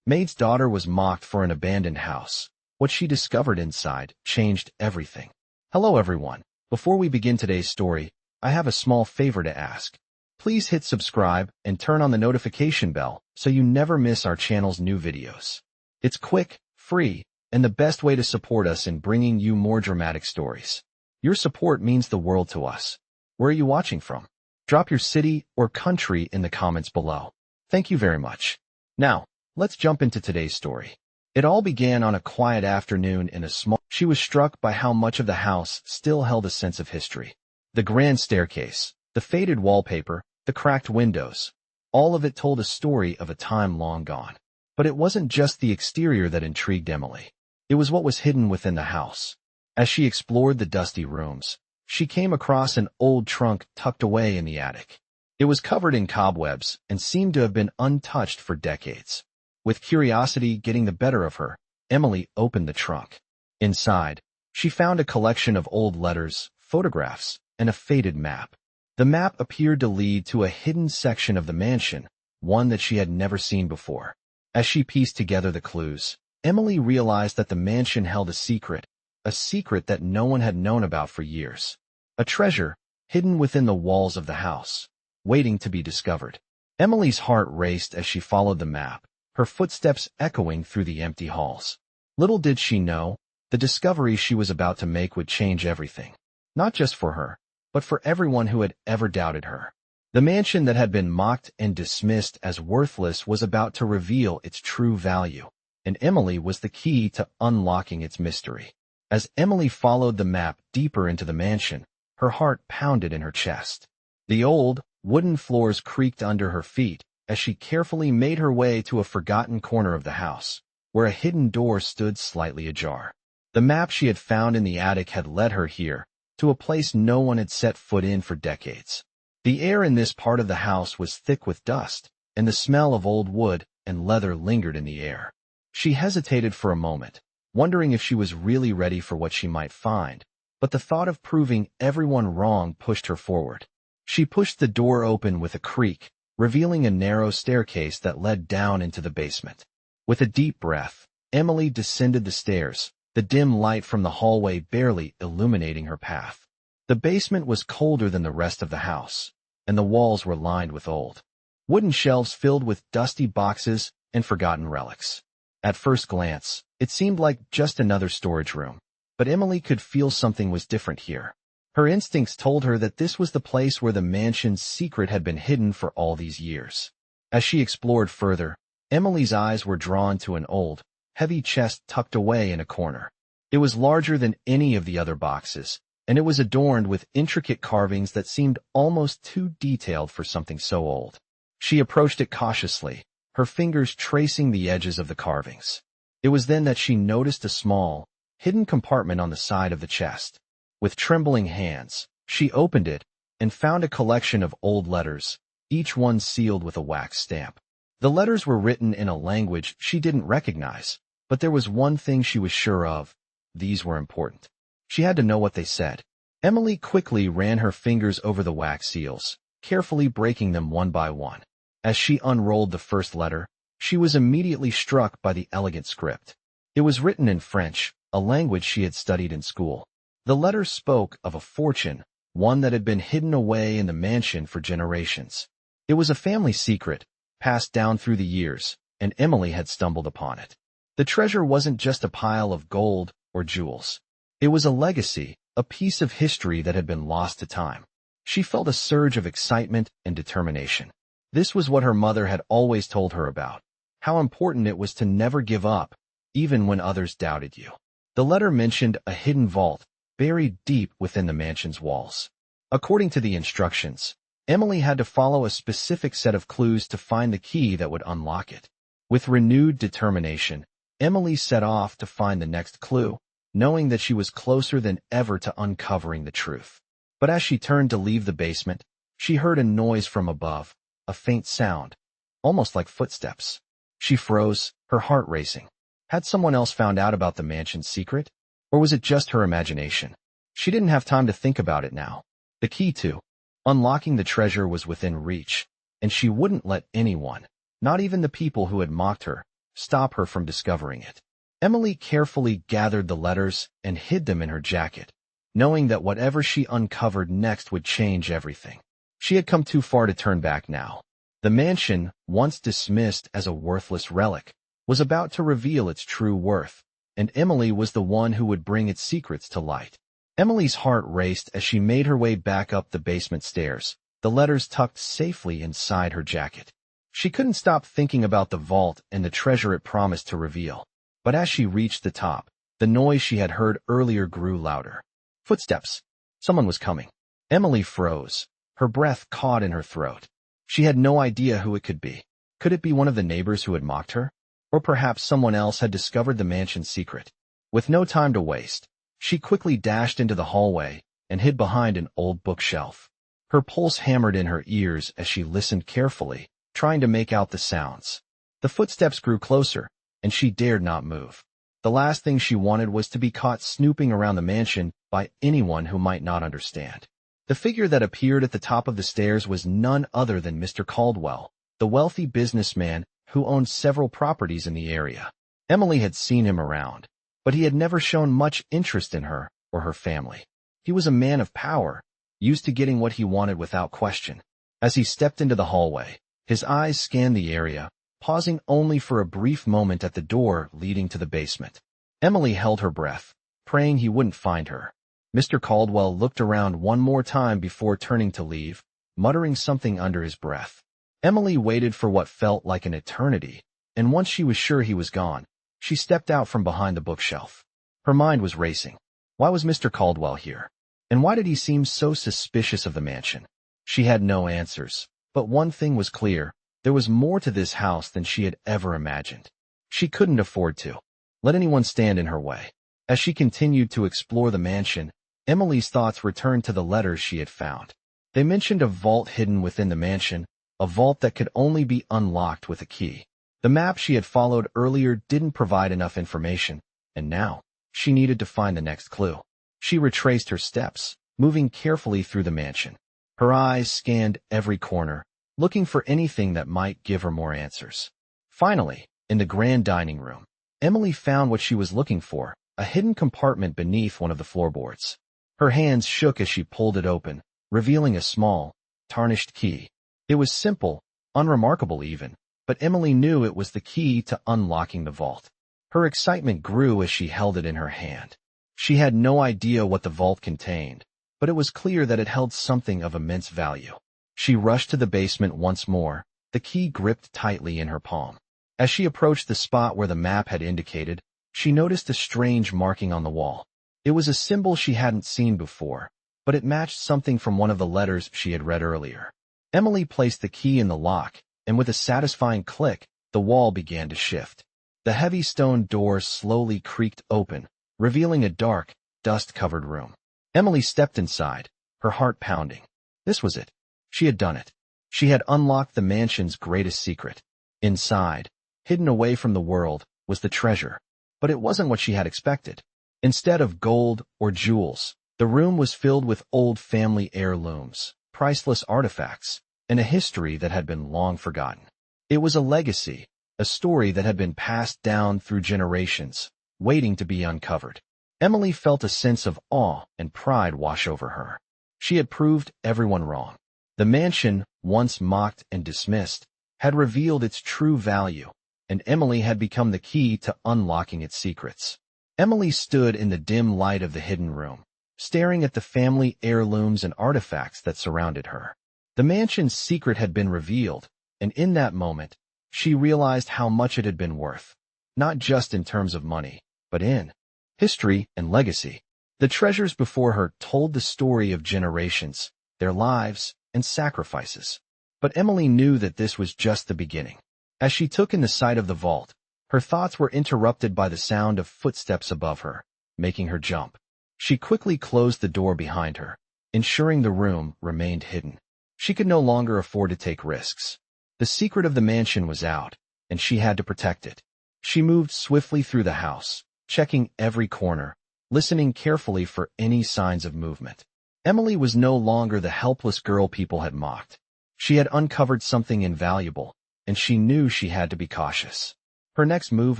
Maid's daughter was mocked for an abandoned house. What she discovered inside changed everything. Hello everyone. Before we begin today's story, I have a small favor to ask. Please hit subscribe and turn on the notification bell so you never miss our channel's new videos. It's quick, free, and the best way to support us in bringing you more dramatic stories. Your support means the world to us. Where are you watching from? Drop your city or country in the comments below. Thank you very much. Now, let's jump into today's story. It all began on a quiet afternoon in a small... She was struck by how much of the house still held a sense of history. The grand staircase, the faded wallpaper, the cracked windows. All of it told a story of a time long gone. But it wasn't just the exterior that intrigued Emily. It was what was hidden within the house. As she explored the dusty rooms, she came across an old trunk tucked away in the attic. It was covered in cobwebs and seemed to have been untouched for decades. With curiosity getting the better of her, Emily opened the trunk. Inside, she found a collection of old letters, photographs, and a faded map. The map appeared to lead to a hidden section of the mansion, one that she had never seen before. As she pieced together the clues, Emily realized that the mansion held a secret that no one had known about for years. A treasure hidden within the walls of the house, waiting to be discovered. Emily's heart raced as she followed the map, her footsteps echoing through the empty halls. Little did she know, the discovery she was about to make would change everything. Not just for her, but for everyone who had ever doubted her. The mansion that had been mocked and dismissed as worthless was about to reveal its true value, and Emily was the key to unlocking its mystery. As Emily followed the map deeper into the mansion, her heart pounded in her chest. The old, wooden floors creaked under her feet as she carefully made her way to a forgotten corner of the house, where a hidden door stood slightly ajar. The map she had found in the attic had led her here, to a place no one had set foot in for decades. The air in this part of the house was thick with dust, and the smell of old wood and leather lingered in the air. She hesitated for a moment, wondering if she was really ready for what she might find, but the thought of proving everyone wrong pushed her forward. She pushed the door open with a creak, revealing a narrow staircase that led down into the basement. With a deep breath, Emily descended the stairs, the dim light from the hallway barely illuminating her path. The basement was colder than the rest of the house, and the walls were lined with old wooden shelves filled with dusty boxes and forgotten relics. At first glance, it seemed like just another storage room, but Emily could feel something was different here. Her instincts told her that this was the place where the mansion's secret had been hidden for all these years. As she explored further, Emily's eyes were drawn to an old, heavy chest tucked away in a corner. It was larger than any of the other boxes, and it was adorned with intricate carvings that seemed almost too detailed for something so old. She approached it cautiously, her fingers tracing the edges of the carvings. It was then that she noticed a small, hidden compartment on the side of the chest. With trembling hands, she opened it and found a collection of old letters, each one sealed with a wax stamp. The letters were written in a language she didn't recognize, but there was one thing she was sure of. These were important. She had to know what they said. Emily quickly ran her fingers over the wax seals, carefully breaking them one by one. As she unrolled the first letter, she was immediately struck by the elegant script. It was written in French, a language she had studied in school. The letter spoke of a fortune, one that had been hidden away in the mansion for generations. It was a family secret, passed down through the years, and Emily had stumbled upon it. The treasure wasn't just a pile of gold or jewels. It was a legacy, a piece of history that had been lost to time. She felt a surge of excitement and determination. This was what her mother had always told her about, how important it was to never give up, even when others doubted you. The letter mentioned a hidden vault, buried deep within the mansion's walls. According to the instructions, Emily had to follow a specific set of clues to find the key that would unlock it. With renewed determination, Emily set off to find the next clue, knowing that she was closer than ever to uncovering the truth. But as she turned to leave the basement, she heard a noise from above, a faint sound, almost like footsteps. She froze, her heart racing. Had someone else found out about the mansion's secret? Or was it just her imagination? She didn't have time to think about it now. The key to unlocking the treasure was within reach, and she wouldn't let anyone, not even the people who had mocked her, stop her from discovering it. Emily carefully gathered the letters and hid them in her jacket, knowing that whatever she uncovered next would change everything. She had come too far to turn back now. The mansion, once dismissed as a worthless relic, was about to reveal its true worth, and Emily was the one who would bring its secrets to light. Emily's heart raced as she made her way back up the basement stairs, the letters tucked safely inside her jacket. She couldn't stop thinking about the vault and the treasure it promised to reveal. But as she reached the top, the noise she had heard earlier grew louder. Footsteps. Someone was coming. Emily froze, her breath caught in her throat. She had no idea who it could be. Could it be one of the neighbors who had mocked her? Or perhaps someone else had discovered the mansion's secret. With no time to waste, she quickly dashed into the hallway and hid behind an old bookshelf. Her pulse hammered in her ears as she listened carefully, trying to make out the sounds. The footsteps grew closer, and she dared not move. The last thing she wanted was to be caught snooping around the mansion by anyone who might not understand. The figure that appeared at the top of the stairs was none other than Mr. Caldwell, the wealthy businessman who owned several properties in the area. Emily had seen him around, but he had never shown much interest in her or her family. He was a man of power, used to getting what he wanted without question. As he stepped into the hallway, his eyes scanned the area, pausing only for a brief moment at the door leading to the basement. Emily held her breath, praying he wouldn't find her. Mr. Caldwell looked around one more time before turning to leave, muttering something under his breath. Emily waited for what felt like an eternity, and once she was sure he was gone, she stepped out from behind the bookshelf. Her mind was racing. Why was Mr. Caldwell here? And why did he seem so suspicious of the mansion? She had no answers, but one thing was clear. There was more to this house than she had ever imagined. She couldn't afford to let anyone stand in her way. As she continued to explore the mansion, Emily's thoughts returned to the letters she had found. They mentioned a vault hidden within the mansion, a vault that could only be unlocked with a key. The map she had followed earlier didn't provide enough information, and now she needed to find the next clue. She retraced her steps, moving carefully through the mansion. Her eyes scanned every corner, looking for anything that might give her more answers. Finally, in the grand dining room, Emily found what she was looking for, a hidden compartment beneath one of the floorboards. Her hands shook as she pulled it open, revealing a small, tarnished key. It was simple, unremarkable even, but Emily knew it was the key to unlocking the vault. Her excitement grew as she held it in her hand. She had no idea what the vault contained, but it was clear that it held something of immense value. She rushed to the basement once more, the key gripped tightly in her palm. As she approached the spot where the map had indicated, she noticed a strange marking on the wall. It was a symbol she hadn't seen before, but it matched something from one of the letters she had read earlier. Emily placed the key in the lock, and with a satisfying click, the wall began to shift. The heavy stone door slowly creaked open, revealing a dark, dust-covered room. Emily stepped inside, her heart pounding. This was it. She had done it. She had unlocked the mansion's greatest secret. Inside, hidden away from the world, was the treasure. But it wasn't what she had expected. Instead of gold or jewels, the room was filled with old family heirlooms, priceless artifacts, and a history that had been long forgotten. It was a legacy, a story that had been passed down through generations, waiting to be uncovered. Emily felt a sense of awe and pride wash over her. She had proved everyone wrong. The mansion, once mocked and dismissed, had revealed its true value, and Emily had become the key to unlocking its secrets. Emily stood in the dim light of the hidden room, staring at the family heirlooms and artifacts that surrounded her. The mansion's secret had been revealed, and in that moment, she realized how much it had been worth, not just in terms of money, but in history and legacy. The treasures before her told the story of generations, their lives, and sacrifices. But Emily knew that this was just the beginning. As she took in the sight of the vault, her thoughts were interrupted by the sound of footsteps above her, making her jump. She quickly closed the door behind her, ensuring the room remained hidden. She could no longer afford to take risks. The secret of the mansion was out, and she had to protect it. She moved swiftly through the house, checking every corner, listening carefully for any signs of movement. Emily was no longer the helpless girl people had mocked. She had uncovered something invaluable, and she knew she had to be cautious. Her next move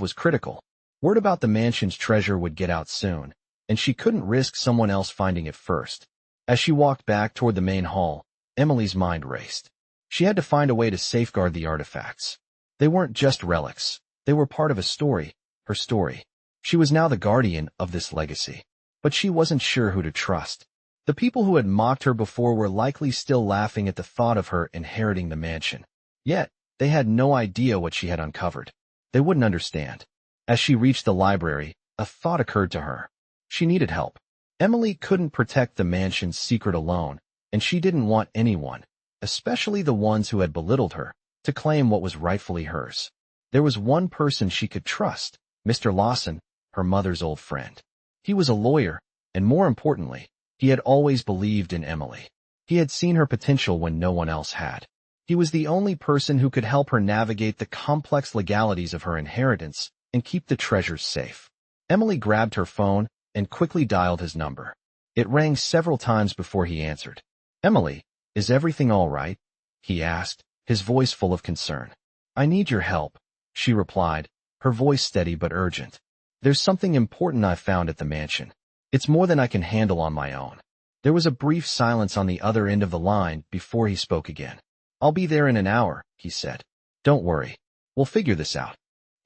was critical. Word about the mansion's treasure would get out soon, and she couldn't risk someone else finding it first. As she walked back toward the main hall, Emily's mind raced. She had to find a way to safeguard the artifacts. They weren't just relics. They were part of a story, her story. She was now the guardian of this legacy. But she wasn't sure who to trust. The people who had mocked her before were likely still laughing at the thought of her inheriting the mansion. Yet, they had no idea what she had uncovered. They wouldn't understand. As she reached the library, a thought occurred to her. She needed help. Emily couldn't protect the mansion's secret alone, and she didn't want anyone, especially the ones who had belittled her, to claim what was rightfully hers. There was one person she could trust, Mr. Lawson, her mother's old friend. He was a lawyer, and more importantly, he had always believed in Emily. He had seen her potential when no one else had. He was the only person who could help her navigate the complex legalities of her inheritance and keep the treasures safe. Emily grabbed her phone and quickly dialed his number. It rang several times before he answered. "Emily, is everything all right?" he asked, his voice full of concern. "I need your help," she replied, her voice steady but urgent. "There's something important I found at the mansion. It's more than I can handle on my own." There was a brief silence on the other end of the line before he spoke again. "I'll be there in an hour," he said. "Don't worry. We'll figure this out."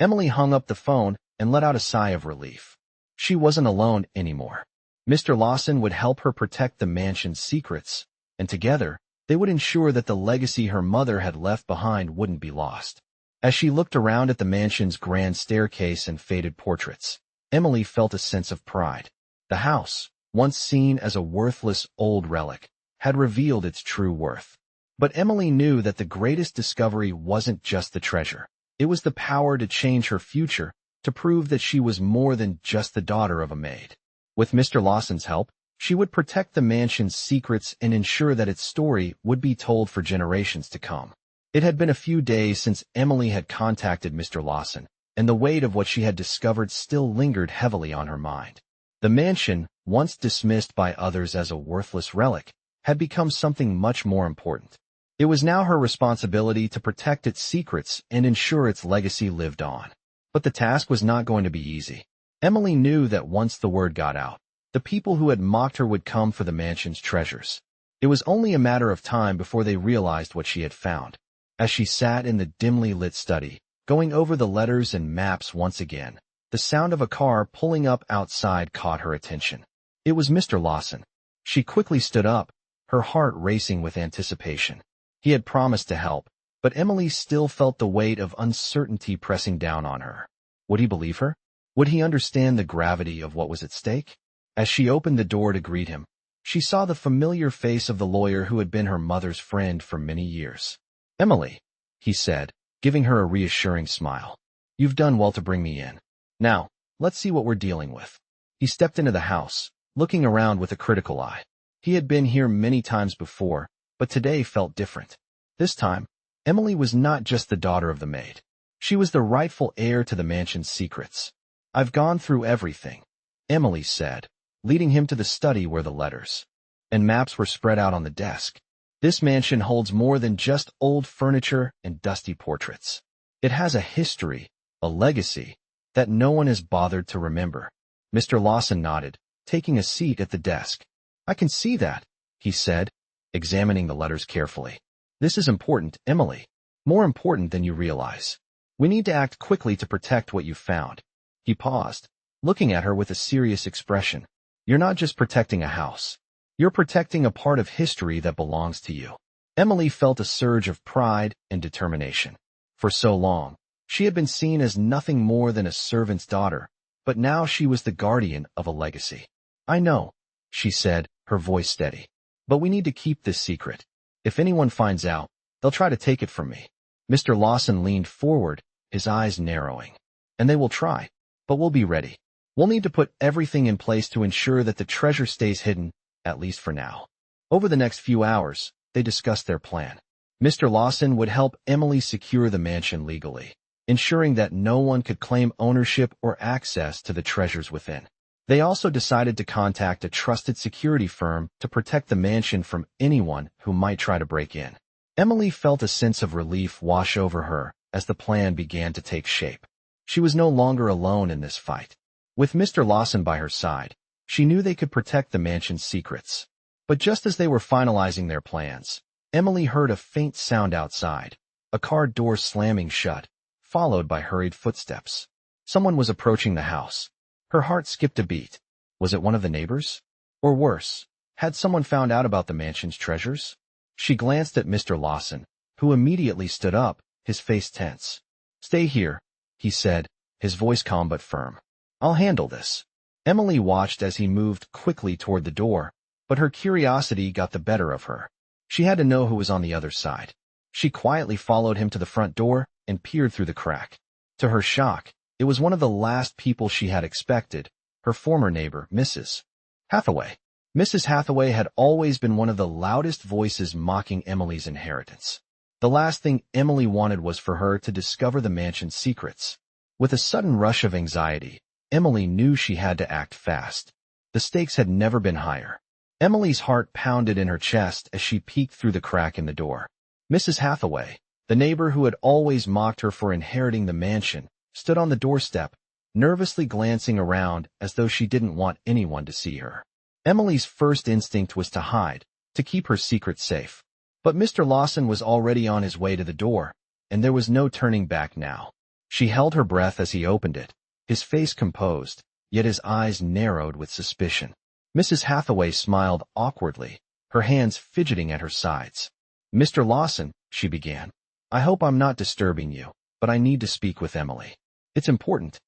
Emily hung up the phone and let out a sigh of relief. She wasn't alone anymore. Mr. Lawson would help her protect the mansion's secrets, and together, they would ensure that the legacy her mother had left behind wouldn't be lost. As she looked around at the mansion's grand staircase and faded portraits, Emily felt a sense of pride. The house, once seen as a worthless old relic, had revealed its true worth. But Emily knew that the greatest discovery wasn't just the treasure. It was the power to change her future, to prove that she was more than just the daughter of a maid. With Mr. Lawson's help, she would protect the mansion's secrets and ensure that its story would be told for generations to come. It had been a few days since Emily had contacted Mr. Lawson, and the weight of what she had discovered still lingered heavily on her mind. The mansion, once dismissed by others as a worthless relic, had become something much more important. It was now her responsibility to protect its secrets and ensure its legacy lived on. But the task was not going to be easy. Emily knew that once the word got out, the people who had mocked her would come for the mansion's treasures. It was only a matter of time before they realized what she had found. As she sat in the dimly lit study, going over the letters and maps once again, the sound of a car pulling up outside caught her attention. It was Mr. Lawson. She quickly stood up, her heart racing with anticipation. He had promised to help, but Emily still felt the weight of uncertainty pressing down on her. Would he believe her? Would he understand the gravity of what was at stake? As she opened the door to greet him, she saw the familiar face of the lawyer who had been her mother's friend for many years. "Emily," he said, giving her a reassuring smile. "You've done well to bring me in. Now, let's see what we're dealing with." He stepped into the house, looking around with a critical eye. He had been here many times before, but today felt different. This time, Emily was not just the daughter of the maid. She was the rightful heir to the mansion's secrets. "I've gone through everything," Emily said, leading him to the study where the letters and maps were spread out on the desk. "This mansion holds more than just old furniture and dusty portraits. It has a history, a legacy, that no one has bothered to remember." Mr. Lawson nodded, taking a seat at the desk. "I can see that," he said, examining the letters carefully. "This is important, Emily. More important than you realize. We need to act quickly to protect what you found." He paused, looking at her with a serious expression. "You're not just protecting a house. You're protecting a part of history that belongs to you." Emily felt a surge of pride and determination. For so long, she had been seen as nothing more than a servant's daughter, but now she was the guardian of a legacy. "I know," she said, her voice steady. "But we need to keep this secret. If anyone finds out, they'll try to take it from me." Mr. Lawson leaned forward, his eyes narrowing. "And they will try, but we'll be ready. We'll need to put everything in place to ensure that the treasure stays hidden, at least for now." Over the next few hours, they discussed their plan. Mr. Lawson would help Emily secure the mansion legally, ensuring that no one could claim ownership or access to the treasures within. They also decided to contact a trusted security firm to protect the mansion from anyone who might try to break in. Emily felt a sense of relief wash over her as the plan began to take shape. She was no longer alone in this fight. With Mr. Lawson by her side, she knew they could protect the mansion's secrets. But just as they were finalizing their plans, Emily heard a faint sound outside, a car door slamming shut, followed by hurried footsteps. Someone was approaching the house. Her heart skipped a beat. Was it one of the neighbors? Or worse, had someone found out about the mansion's treasures? She glanced at Mr. Lawson, who immediately stood up, his face tense. "Stay here," he said, his voice calm but firm. "I'll handle this." Emily watched as he moved quickly toward the door, but her curiosity got the better of her. She had to know who was on the other side. She quietly followed him to the front door and peered through the crack. To her shock, it was one of the last people she had expected, her former neighbor, Mrs. Hathaway. Mrs. Hathaway had always been one of the loudest voices mocking Emily's inheritance. The last thing Emily wanted was for her to discover the mansion's secrets. With a sudden rush of anxiety, Emily knew she had to act fast. The stakes had never been higher. Emily's heart pounded in her chest as she peeked through the crack in the door. Mrs. Hathaway, the neighbor who had always mocked her for inheriting the mansion, stood on the doorstep, nervously glancing around as though she didn't want anyone to see her. Emily's first instinct was to hide, to keep her secret safe. But Mr. Lawson was already on his way to the door, and there was no turning back now. She held her breath as he opened it, his face composed, yet his eyes narrowed with suspicion. Mrs. Hathaway smiled awkwardly, her hands fidgeting at her sides. "Mr. Lawson," she began, "I hope I'm not disturbing you, but I need to speak with Emily. It's important."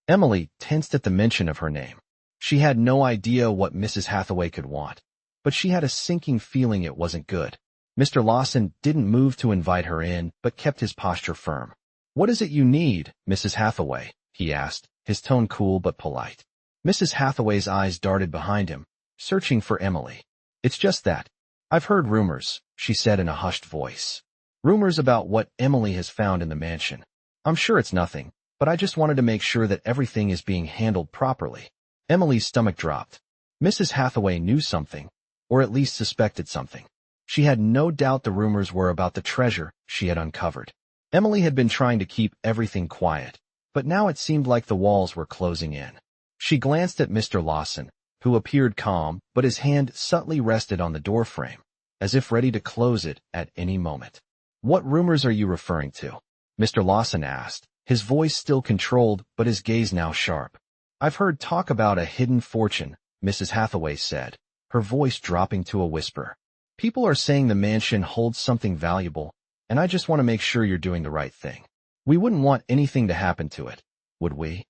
Emily tensed at the mention of her name. She had no idea what Mrs. Hathaway could want, but she had a sinking feeling it wasn't good. Mr. Lawson didn't move to invite her in, but kept his posture firm. "What is it you need, Mrs. Hathaway?" he asked, his tone cool but polite. Mrs. Hathaway's eyes darted behind him, searching for Emily. "It's just that. I've heard rumors," she said in a hushed voice. "Rumors about what Emily has found in the mansion. I'm sure it's nothing, but I just wanted to make sure that everything is being handled properly." Emily's stomach dropped. Mrs. Hathaway knew something, or at least suspected something. She had no doubt the rumors were about the treasure she had uncovered. Emily had been trying to keep everything quiet, but now it seemed like the walls were closing in. She glanced at Mr. Lawson, who appeared calm, but his hand subtly rested on the doorframe, as if ready to close it at any moment. "What rumors are you referring to?" Mr. Lawson asked, his voice still controlled but his gaze now sharp. "I've heard talk about a hidden fortune," Mrs. Hathaway said, her voice dropping to a whisper. "People are saying the mansion holds something valuable, and I just want to make sure you're doing the right thing. We wouldn't want anything to happen to it, would we?"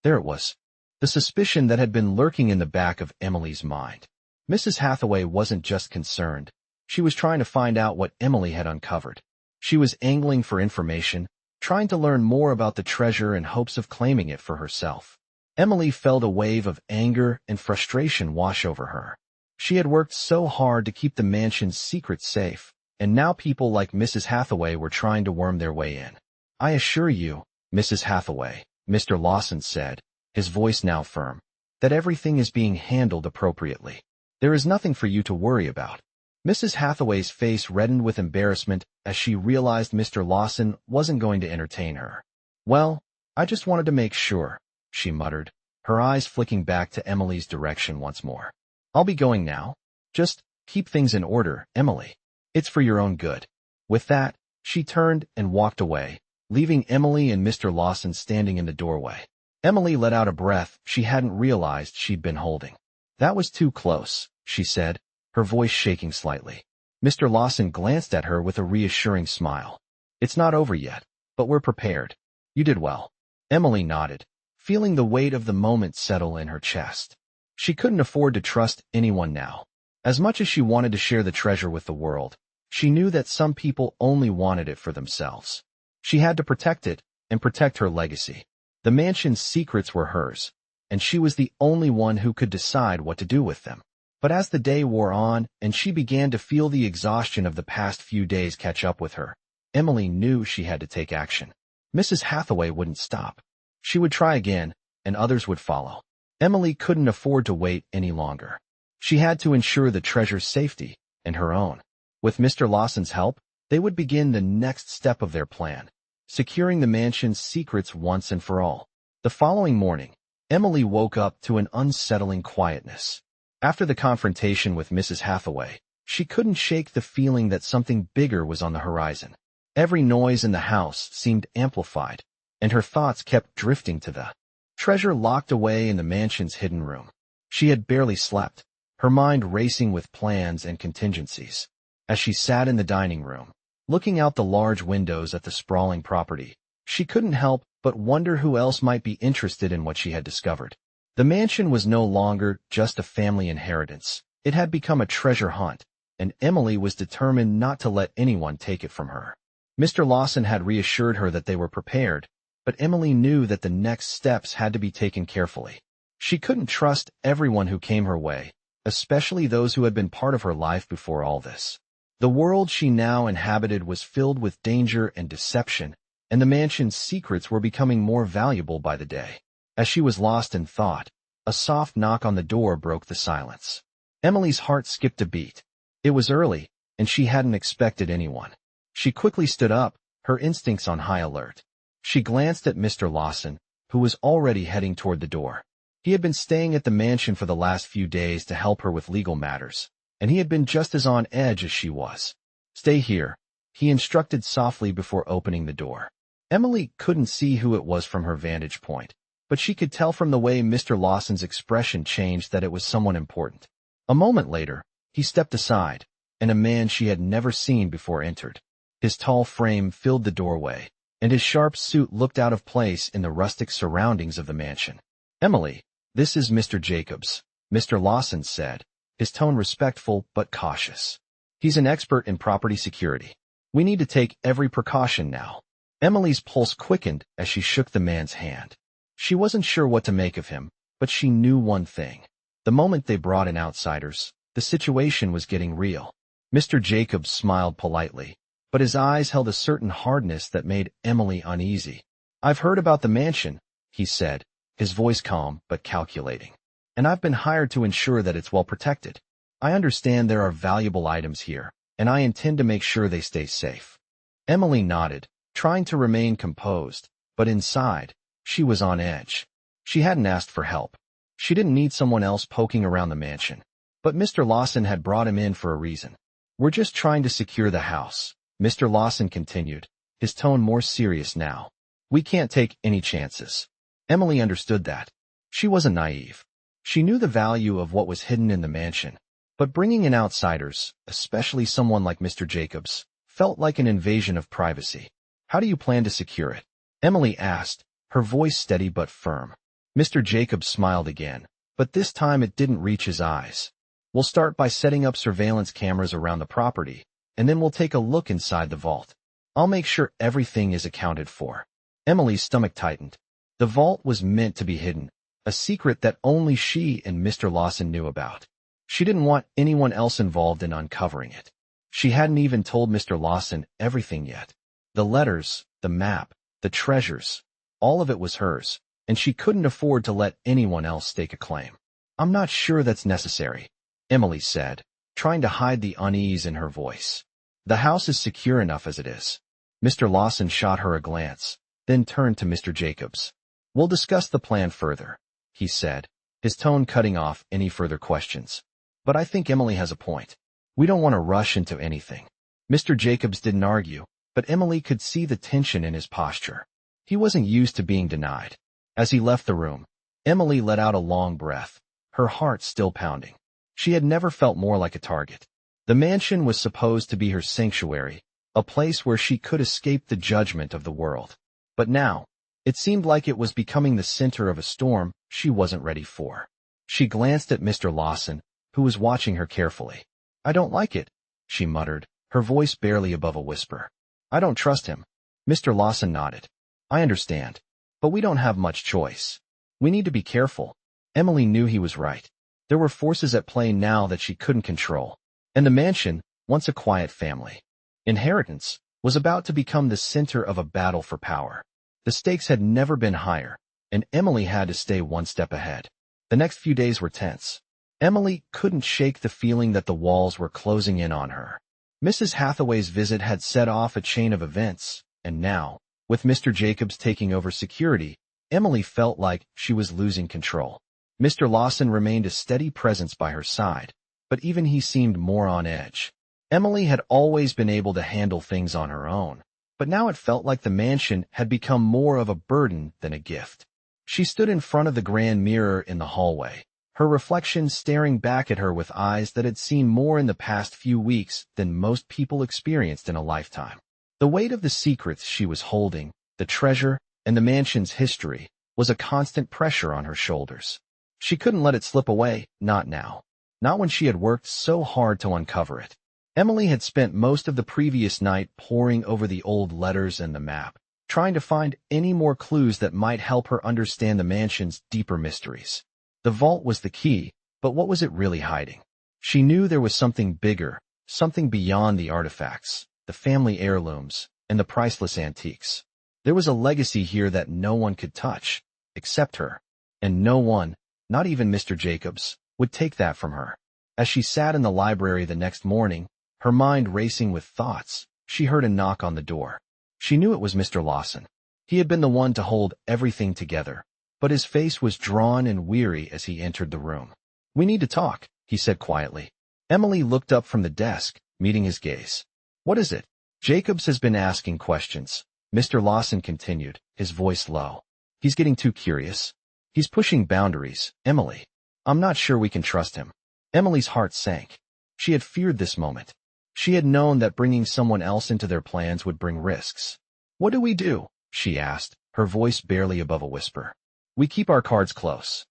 There it was. The suspicion that had been lurking in the back of Emily's mind. Mrs. Hathaway wasn't just concerned. She was trying to find out what Emily had uncovered. She was angling for information, trying to learn more about the treasure in hopes of claiming it for herself. Emily felt a wave of anger and frustration wash over her. She had worked so hard to keep the mansion's secrets safe, and now people like Mrs. Hathaway were trying to worm their way in. "I assure you, Mrs. Hathaway," Mr. Lawson said, his voice now firm, "that everything is being handled appropriately. There is nothing for you to worry about." Mrs. Hathaway's face reddened with embarrassment as she realized Mr. Lawson wasn't going to entertain her. "Well, I just wanted to make sure," she muttered, her eyes flicking back to Emily's direction once more. "I'll be going now. Just keep things in order, Emily. It's for your own good." With that, she turned and walked away, leaving Emily and Mr. Lawson standing in the doorway. Emily let out a breath she hadn't realized she'd been holding. "That was too close," she said, her voice shaking slightly. Mr. Lawson glanced at her with a reassuring smile. "It's not over yet, but we're prepared. You did well." Emily nodded, feeling the weight of the moment settle in her chest. She couldn't afford to trust anyone now. As much as she wanted to share the treasure with the world, she knew that some people only wanted it for themselves. She had to protect it and protect her legacy. The mansion's secrets were hers, and she was the only one who could decide what to do with them. But as the day wore on and she began to feel the exhaustion of the past few days catch up with her, Emily knew she had to take action. Mrs. Hathaway wouldn't stop. She would try again, and others would follow. Emily couldn't afford to wait any longer. She had to ensure the treasure's safety and her own. With Mr. Lawson's help, they would begin the next step of their plan. securing the mansion's secrets once and for all. The following morning, Emily woke up to an unsettling quietness. After the confrontation with Mrs. Hathaway, she couldn't shake the feeling that something bigger was on the horizon. Every noise in the house seemed amplified, and her thoughts kept drifting to the treasure locked away in the mansion's hidden room. She had barely slept, her mind racing with plans and contingencies. As she sat in the dining room, looking out the large windows at the sprawling property, she couldn't help but wonder who else might be interested in what she had discovered. The mansion was no longer just a family inheritance. It had become a treasure hunt, and Emily was determined not to let anyone take it from her. Mr. Lawson had reassured her that they were prepared, but Emily knew that the next steps had to be taken carefully. She couldn't trust everyone who came her way, especially those who had been part of her life before all this. The world she now inhabited was filled with danger and deception, and the mansion's secrets were becoming more valuable by the day. As she was lost in thought, a soft knock on the door broke the silence. Emily's heart skipped a beat. It was early, and she hadn't expected anyone. She quickly stood up, her instincts on high alert. She glanced at Mr. Lawson, who was already heading toward the door. He had been staying at the mansion for the last few days to help her with legal matters, and he had been just as on edge as she was. "Stay here," he instructed softly before opening the door. Emily couldn't see who it was from her vantage point, but she could tell from the way Mr. Lawson's expression changed that it was someone important. A moment later, he stepped aside, and a man she had never seen before entered. His tall frame filled the doorway, and his sharp suit looked out of place in the rustic surroundings of the mansion. "Emily, this is Mr. Jacobs," Mr. Lawson said, his tone respectful but cautious. "He's an expert in property security. We need to take every precaution now." Emily's pulse quickened as she shook the man's hand. She wasn't sure what to make of him, but she knew one thing. The moment they brought in outsiders, the situation was getting real. Mr. Jacobs smiled politely, but his eyes held a certain hardness that made Emily uneasy. "I've heard about the mansion," he said, his voice calm but calculating. "And I've been hired to ensure that it's well protected. I understand there are valuable items here, and I intend to make sure they stay safe." Emily nodded, trying to remain composed, but inside, she was on edge. She hadn't asked for help. She didn't need someone else poking around the mansion. But Mr. Lawson had brought him in for a reason. "We're just trying to secure the house," Mr. Lawson continued, his tone more serious now. "We can't take any chances." Emily understood that. She wasn't naive. She knew the value of what was hidden in the mansion, but bringing in outsiders, especially someone like Mr. Jacobs, felt like an invasion of privacy. "How do you plan to secure it?" Emily asked, her voice steady but firm. Mr. Jacobs smiled again, but this time it didn't reach his eyes. "We'll start by setting up surveillance cameras around the property, and then we'll take a look inside the vault. I'll make sure everything is accounted for." Emily's stomach tightened. The vault was meant to be hidden, a secret that only she and Mr. Lawson knew about. She didn't want anyone else involved in uncovering it. She hadn't even told Mr. Lawson everything yet. The letters, the map, the treasures, all of it was hers, and she couldn't afford to let anyone else stake a claim. "I'm not sure that's necessary," Emily said, trying to hide the unease in her voice. "The house is secure enough as it is." Mr. Lawson shot her a glance, then turned to Mr. Jacobs. "We'll discuss the plan further," he said, his tone cutting off any further questions. "But I think Emily has a point. We don't want to rush into anything." Mr. Jacobs didn't argue, but Emily could see the tension in his posture. He wasn't used to being denied. As he left the room, Emily let out a long breath, her heart still pounding. She had never felt more like a target. The mansion was supposed to be her sanctuary, a place where she could escape the judgment of the world. But now, it seemed like it was becoming the center of a storm she wasn't ready for. She glanced at Mr. Lawson, who was watching her carefully. "I don't like it," she muttered, her voice barely above a whisper. "I don't trust him." Mr. Lawson nodded. "I understand. But we don't have much choice. We need to be careful." Emily knew he was right. There were forces at play now that she couldn't control. And the mansion, once a quiet family inheritance, was about to become the center of a battle for power. The stakes had never been higher, and Emily had to stay one step ahead. The next few days were tense. Emily couldn't shake the feeling that the walls were closing in on her. Mrs. Hathaway's visit had set off a chain of events, and now, With Mr. Jacobs taking over security, Emily felt like she was losing control. Mr. Lawson remained a steady presence by her side, but even he seemed more on edge. Emily had always been able to handle things on her own, but now it felt like the mansion had become more of a burden than a gift. She stood in front of the grand mirror in the hallway, her reflection staring back at her with eyes that had seen more in the past few weeks than most people experienced in a lifetime. The weight of the secrets she was holding, the treasure, and the mansion's history, was a constant pressure on her shoulders. She couldn't let it slip away, not now. Not when she had worked so hard to uncover it. Emily had spent most of the previous night poring over the old letters and the map, trying to find any more clues that might help her understand the mansion's deeper mysteries. The vault was the key, but what was it really hiding? She knew there was something bigger, something beyond the artifacts, the family heirlooms, and the priceless antiques. There was a legacy here that no one could touch, except her. And no one, not even Mr. Jacobs, would take that from her. As she sat in the library the next morning, her mind racing with thoughts, she heard a knock on the door. She knew it was Mr. Lawson. He had been the one to hold everything together, but his face was drawn and weary as he entered the room. "We need to talk," he said quietly. Emily looked up from the desk, meeting his gaze. "What is it?" "Jacobs has been asking questions," Mr. Lawson continued, his voice low. "He's getting too curious. He's pushing boundaries, Emily. I'm not sure we can trust him." Emily's heart sank. She had feared this moment. She had known that bringing someone else into their plans would bring risks. "What do we do?" she asked, her voice barely above a whisper. "We keep our cards close,"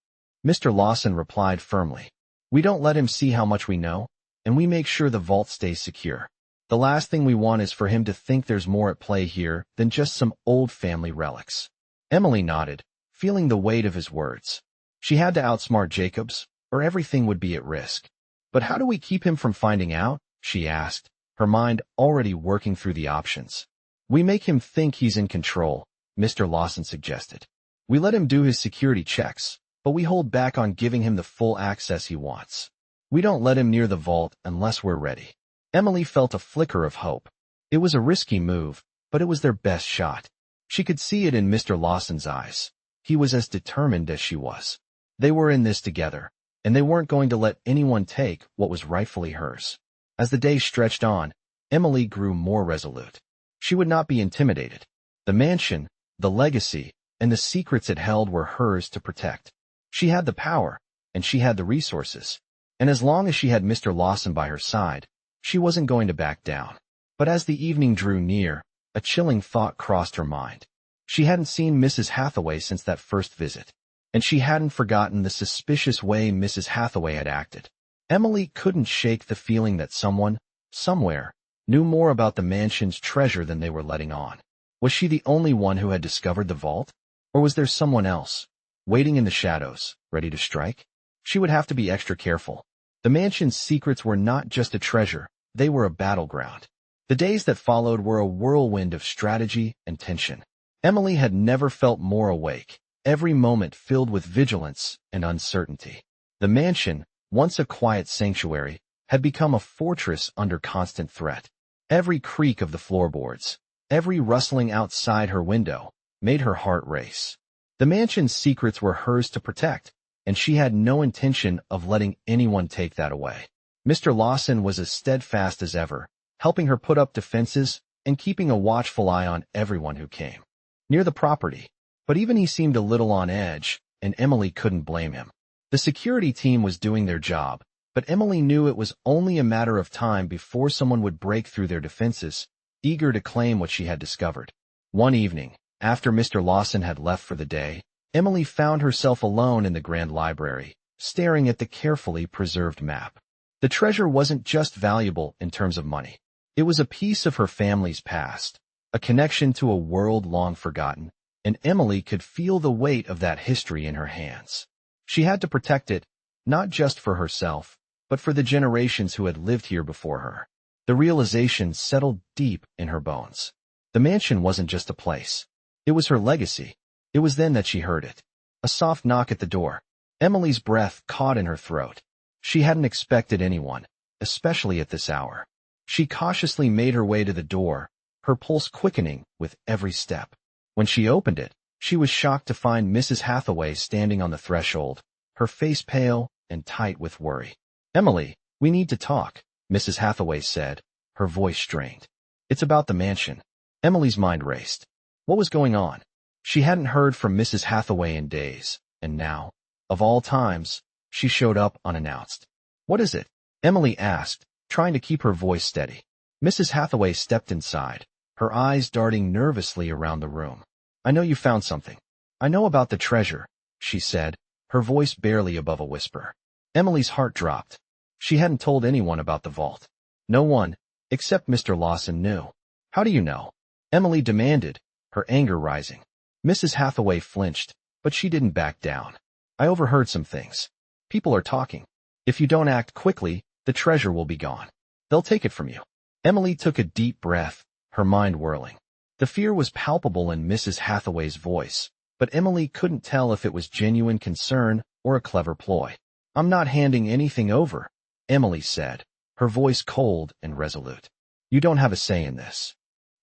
Mr. Lawson replied firmly. "We don't let him see how much we know, and we make sure the vault stays secure. The last thing we want is for him to think there's more at play here than just some old family relics." Emily nodded, feeling the weight of his words. She had to outsmart Jacobs, or everything would be at risk. "But how do we keep him from finding out?" she asked, her mind already working through the options. "We make him think he's in control," Mr. Lawson suggested. "We let him do his security checks, but we hold back on giving him the full access he wants. We don't let him near the vault unless we're ready." Emily felt a flicker of hope. It was a risky move, but it was their best shot. She could see it in Mr. Lawson's eyes. He was as determined as she was. They were in this together, and they weren't going to let anyone take what was rightfully hers. As the day stretched on, Emily grew more resolute. She would not be intimidated. The mansion, the legacy, and the secrets it held were hers to protect. She had the power, and she had the resources. And as long as she had Mr. Lawson by her side, she wasn't going to back down. But as the evening drew near, a chilling thought crossed her mind. She hadn't seen Mrs. Hathaway since that first visit, and she hadn't forgotten the suspicious way Mrs. Hathaway had acted. Emily couldn't shake the feeling that someone, somewhere, knew more about the mansion's treasure than they were letting on. Was she the only one who had discovered the vault? Or was there someone else, waiting in the shadows, ready to strike? She would have to be extra careful. The mansion's secrets were not just a treasure, they were a battleground. The days that followed were a whirlwind of strategy and tension. Emily had never felt more awake, every moment filled with vigilance and uncertainty. The mansion, once a quiet sanctuary, had become a fortress under constant threat. Every creak of the floorboards, every rustling outside her window, made her heart race. The mansion's secrets were hers to protect, and she had no intention of letting anyone take that away. Mr. Lawson was as steadfast as ever, helping her put up defenses and keeping a watchful eye on everyone who came near the property. But even he seemed a little on edge, and Emily couldn't blame him. The security team was doing their job, but Emily knew it was only a matter of time before someone would break through their defenses, eager to claim what she had discovered. One evening, after Mr. Lawson had left for the day, Emily found herself alone in the grand library, staring at the carefully preserved map. The treasure wasn't just valuable in terms of money. It was a piece of her family's past, a connection to a world long forgotten, and Emily could feel the weight of that history in her hands. She had to protect it, not just for herself, but for the generations who had lived here before her. The realization settled deep in her bones. The mansion wasn't just a place. It was her legacy. It was then that she heard it. A soft knock at the door. Emily's breath caught in her throat. She hadn't expected anyone, especially at this hour. She cautiously made her way to the door, her pulse quickening with every step. When she opened it, she was shocked to find Mrs. Hathaway standing on the threshold, her face pale and tight with worry. "Emily, we need to talk," Mrs. Hathaway said, her voice strained. "It's about the mansion." Emily's mind raced. What was going on? She hadn't heard from Mrs. Hathaway in days, and now, of all times, she showed up unannounced. "What is it?" Emily asked, trying to keep her voice steady. Mrs. Hathaway stepped inside, her eyes darting nervously around the room. "I know you found something. I know about the treasure," she said, her voice barely above a whisper. Emily's heart dropped. She hadn't told anyone about the vault. No one, except Mr. Lawson, knew. "How do you know?" Emily demanded, her anger rising. Mrs. Hathaway flinched, but she didn't back down. "I overheard some things. People are talking. If you don't act quickly, the treasure will be gone. They'll take it from you." Emily took a deep breath, her mind whirling. The fear was palpable in Mrs. Hathaway's voice, but Emily couldn't tell if it was genuine concern or a clever ploy. "I'm not handing anything over," Emily said, her voice cold and resolute. "You don't have a say in this."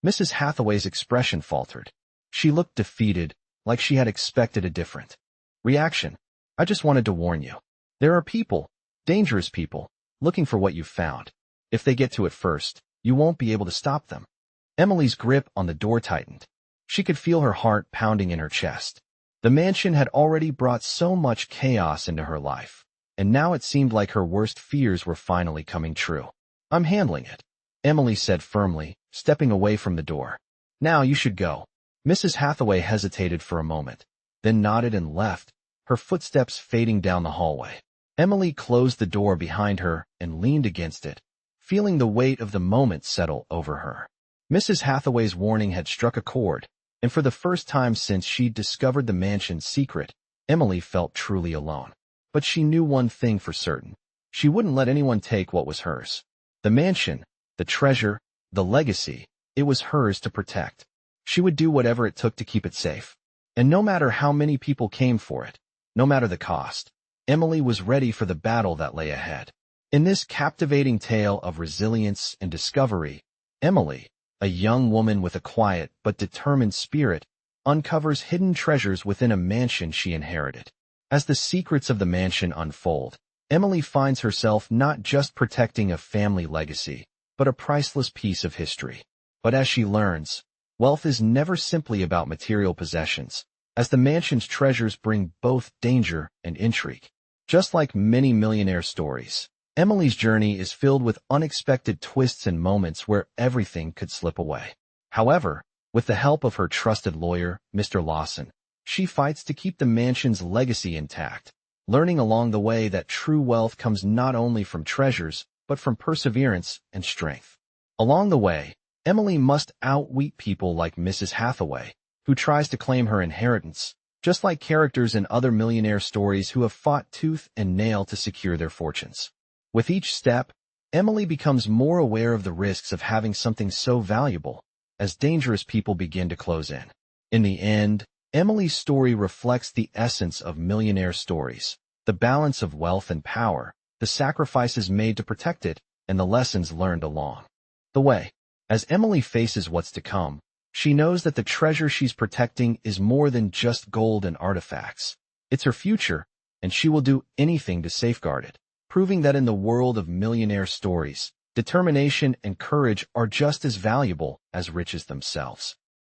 Mrs. Hathaway's expression faltered. She looked defeated, like she had expected a different reaction. "I just wanted to warn you. There are people, dangerous people, looking for what you've found. If they get to it first, you won't be able to stop them." Emily's grip on the door tightened. She could feel her heart pounding in her chest. The mansion had already brought so much chaos into her life, and now it seemed like her worst fears were finally coming true. "I'm handling it," Emily said firmly, stepping away from the door. "Now you should go." Mrs. Hathaway hesitated for a moment, then nodded and left, her footsteps fading down the hallway. Emily closed the door behind her and leaned against it, feeling the weight of the moment settle over her. Mrs. Hathaway's warning had struck a chord, and for the first time since she'd discovered the mansion's secret, Emily felt truly alone. But she knew one thing for certain. She wouldn't let anyone take what was hers. The mansion, the treasure, the legacy, it was hers to protect. She would do whatever it took to keep it safe. And no matter how many people came for it, no matter the cost, Emily was ready for the battle that lay ahead. In this captivating tale of resilience and discovery, Emily, a young woman with a quiet but determined spirit, uncovers hidden treasures within a mansion she inherited. As the secrets of the mansion unfold, Emily finds herself not just protecting a family legacy, but a priceless piece of history. But as she learns, wealth is never simply about material possessions, as the mansion's treasures bring both danger and intrigue. Just like many millionaire stories, Emily's journey is filled with unexpected twists and moments where everything could slip away. However, with the help of her trusted lawyer, Mr. Lawson, she fights to keep the mansion's legacy intact, learning along the way that true wealth comes not only from treasures, but from perseverance and strength. Along the way, Emily must outwit people like Mrs. Hathaway, who tries to claim her inheritance, just like characters in other millionaire stories who have fought tooth and nail to secure their fortunes. With each step, Emily becomes more aware of the risks of having something so valuable, as dangerous people begin to close in. In the end, Emily's story reflects the essence of millionaire stories, the balance of wealth and power, the sacrifices made to protect it, and the lessons learned along the way. As Emily faces what's to come, she knows that the treasure she's protecting is more than just gold and artifacts. It's her future, and she will do anything to safeguard it, proving that in the world of millionaire stories, determination and courage are just as valuable as riches themselves.